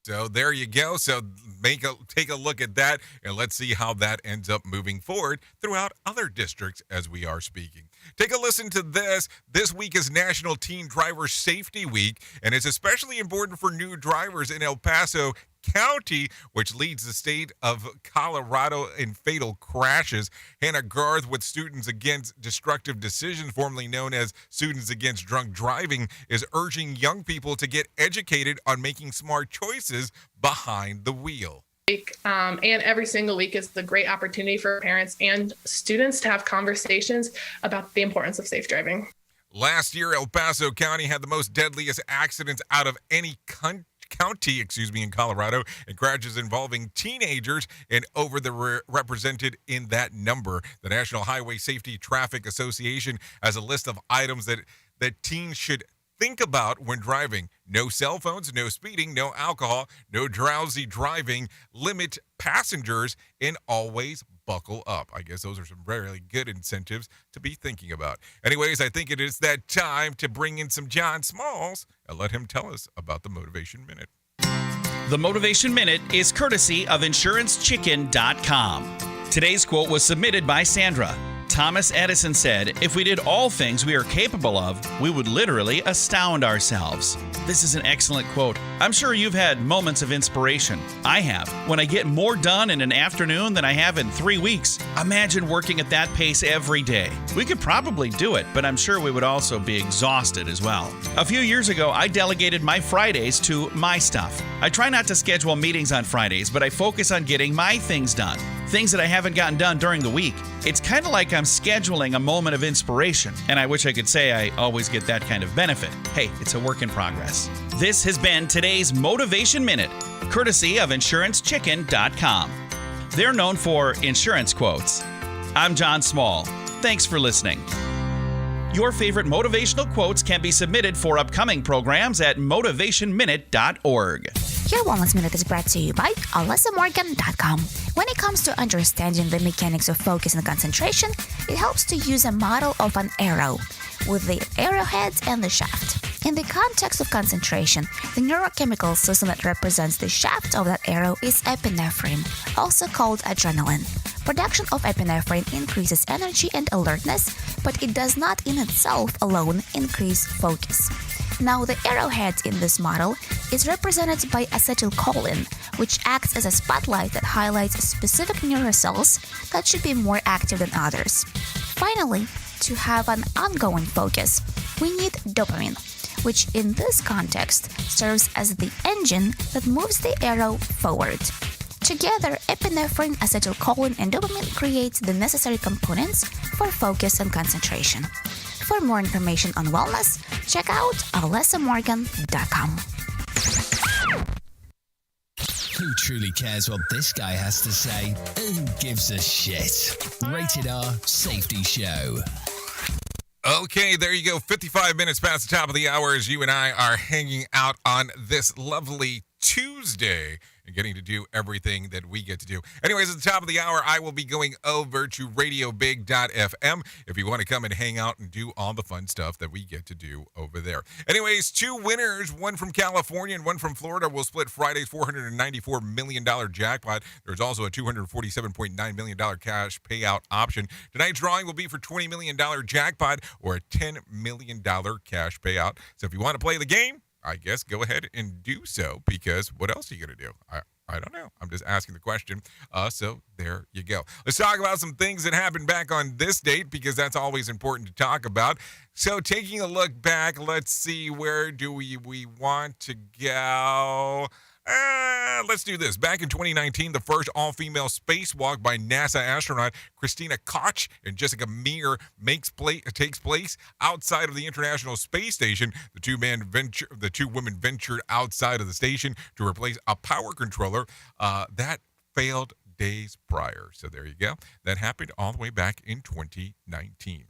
So there you go. So take a look at that, and let's see how that ends up moving forward throughout other districts as we are speaking. Take a listen to this. This week is National Teen Driver Safety Week, and it's especially important for new drivers in El Paso County, which leads the state of Colorado in fatal crashes. Hannah Garth with Students Against Destructive Decisions, formerly known as Students Against Drunk Driving, is urging young people to get educated on making smart choices behind the wheel. And every single week is the great opportunity for parents and students to have conversations about the importance of safe driving. Last year, El Paso County had the most deadliest accidents out of any county in Colorado, and crashes involving teenagers and represented in that number. The National Highway Safety Traffic Association has a list of items that teens should think about when driving. No cell phones, no speeding, no alcohol, no drowsy driving, limit passengers, and always buckle up. I guess those are some really good incentives to be thinking about. Anyways, I think it is that time to bring in some John Smalls and let him tell us about the Motivation Minute. The Motivation Minute is courtesy of InsuranceChicken.com. Today's quote was submitted by Sandra. Thomas Edison said, "If we did all things we are capable of, we would literally astound ourselves." This is an excellent quote. I'm sure you've had moments of inspiration. I have. When I get more done in an afternoon than I have in 3 weeks. Imagine working at that pace every day. We could probably do it, but I'm sure we would also be exhausted as well. A few years ago, I delegated my Fridays to my stuff. I try not to schedule meetings on Fridays, but I focus on getting my things done. Things that I haven't gotten done during the week. It's kind of like I'm scheduling a moment of inspiration, and I wish I could say I always get that kind of benefit. Hey, it's a work in progress. This has been today's Motivation Minute, courtesy of InsuranceChicken.com. They're known for insurance quotes. I'm John Small. Thanks for listening. Your favorite motivational quotes can be submitted for upcoming programs at motivationminute.org. Your Wellness Minute is brought to you by AlysaMorgan.com. When it comes to understanding the mechanics of focus and concentration, it helps to use a model of an arrow with the arrowheads and the shaft. In the context of concentration, the neurochemical system that represents the shaft of that arrow is epinephrine, also called adrenaline. Production of epinephrine increases energy and alertness, but it does not in itself alone increase focus. Now, the arrowhead in this model is represented by acetylcholine, which acts as a spotlight that highlights specific neurocells that should be more active than others. Finally, to have an ongoing focus, we need dopamine, which in this context serves as the engine that moves the arrow forward. Together, epinephrine, acetylcholine, and dopamine creates the necessary components for focus and concentration. For more information on wellness, check out alessamorgan.com. Who truly cares what this guy has to say? Who gives a shit? Rated R Safety Show. Okay, there you go. 55 minutes past the top of the hour as you and I are hanging out on this lovely Tuesday and getting to do everything that we get to do. Anyways, at the top of the hour, I will be going over to radiobig.fm if you want to come and hang out and do all the fun stuff that we get to do over there. Anyways, 2 winners, one from California and one from Florida, will split Friday's $494 million jackpot. There's also a $247.9 million cash payout option. Tonight's drawing will be for $20 million jackpot or a $10 million cash payout. So if you want to play the game, I guess go ahead and do so, because what else are you going to do? I don't know. I'm just asking the question. So there you go. Let's talk about some things that happened back on this date, because that's always important to talk about. So taking a look back, let's see, where do we want to go? Let's do this. Back in 2019, the first all-female spacewalk by NASA astronaut Christina Koch and Jessica Meir takes place outside of the International Space Station. The two women ventured outside of the station to replace a power controller that failed days prior. So there you go. That happened all the way back in 2019.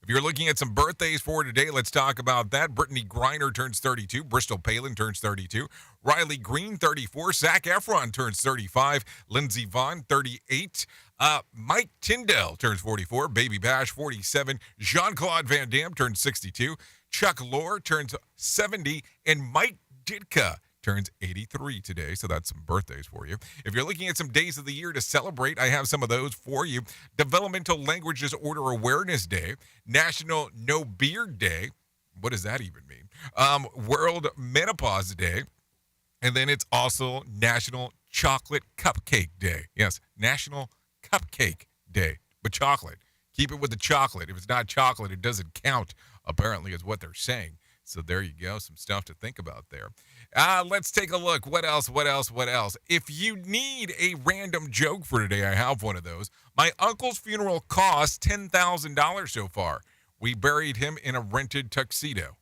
If you're looking at some birthdays for today, let's talk about that. Brittany Griner turns 32. Bristol Palin turns 32. Riley Green, 34. Zac Efron turns 35. Lindsey Vonn, 38. Mike Tyndall turns 44. Baby Bash, 47. Jean-Claude Van Damme turns 62. Chuck Lorre turns 70. And Mike Ditka turns 83 today, so that's some birthdays for you. If you're looking at some days of the year to celebrate, I have some of those for you. Developmental Language Disorder Awareness Day, National No Beard Day. What does that even mean? World Menopause Day, and then it's also National Chocolate Cupcake Day. Yes, National Cupcake Day, but chocolate. Keep it with the chocolate. If it's not chocolate, it doesn't count, apparently, is what they're saying. So there you go, some stuff to think about there. Let's take a look. What else? If you need a random joke for today, I have one of those. My uncle's funeral cost $10,000 so far. We buried him in a rented tuxedo.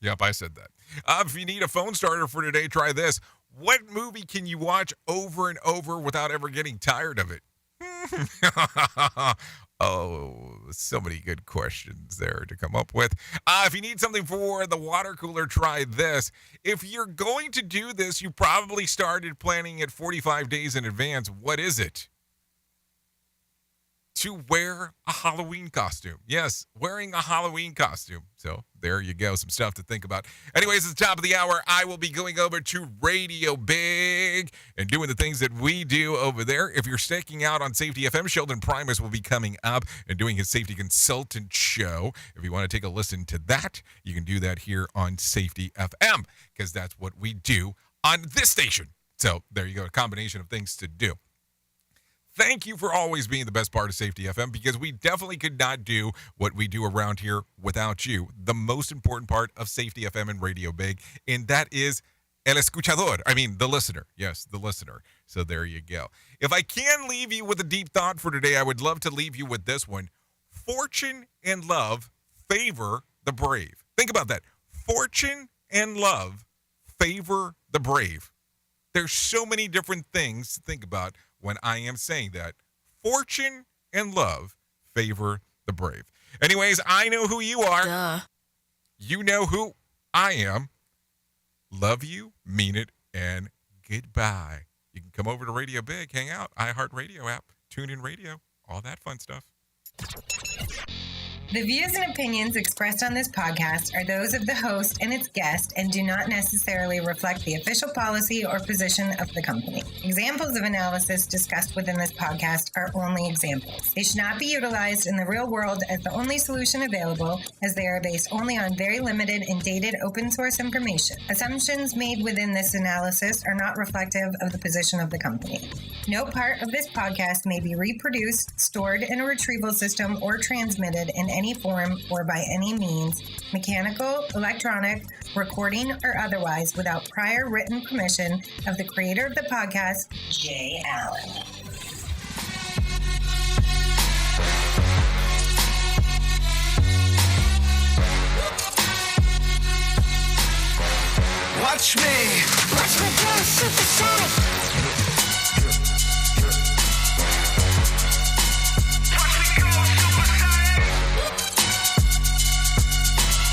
Yep, I said that. If you need a phone starter for today, try this. What movie can you watch over and over without ever getting tired of it? Oh, so many good questions there to come up with. If you need something for the water cooler, try this. If you're going to do this, you probably started planning it 45 days in advance. What is it? To wear a Halloween costume. Yes, wearing a Halloween costume. So there you go. Some stuff to think about. Anyways, at the top of the hour, I will be going over to Radio Big and doing the things that we do over there. If you're sticking out on Safety FM, Sheldon Primus will be coming up and doing his safety consultant show. If you want to take a listen to that, you can do that here on Safety FM, because that's what we do on this station. So there you go. A combination of things to do. Thank you for always being the best part of Safety FM, because we definitely could not do what we do around here without you. The most important part of Safety FM and Radio Big, and that is el escuchador. I mean, the listener. Yes, the listener. So there you go. If I can leave you with a deep thought for today, I would love to leave you with this one. Fortune and love favor the brave. Think about that. Fortune and love favor the brave. There's so many different things to think about when I am saying that. Fortune and love favor the brave. Anyways, I know who you are. Duh. You know who I am. Love you, mean it, and goodbye. You can come over to Radio Big, hang out, iHeartRadio app, TuneIn Radio, all that fun stuff. The views and opinions expressed on this podcast are those of the host and its guest and do not necessarily reflect the official policy or position of the company. Examples of analysis discussed within this podcast are only examples. They should not be utilized in the real world as the only solution available, as they are based only on very limited and dated open source information. Assumptions made within this analysis are not reflective of the position of the company. No part of this podcast may be reproduced, stored in a retrieval system, or transmitted in any any form or by any means, mechanical, electronic, recording, or otherwise, without prior written permission of the creator of the podcast, Jay Allen.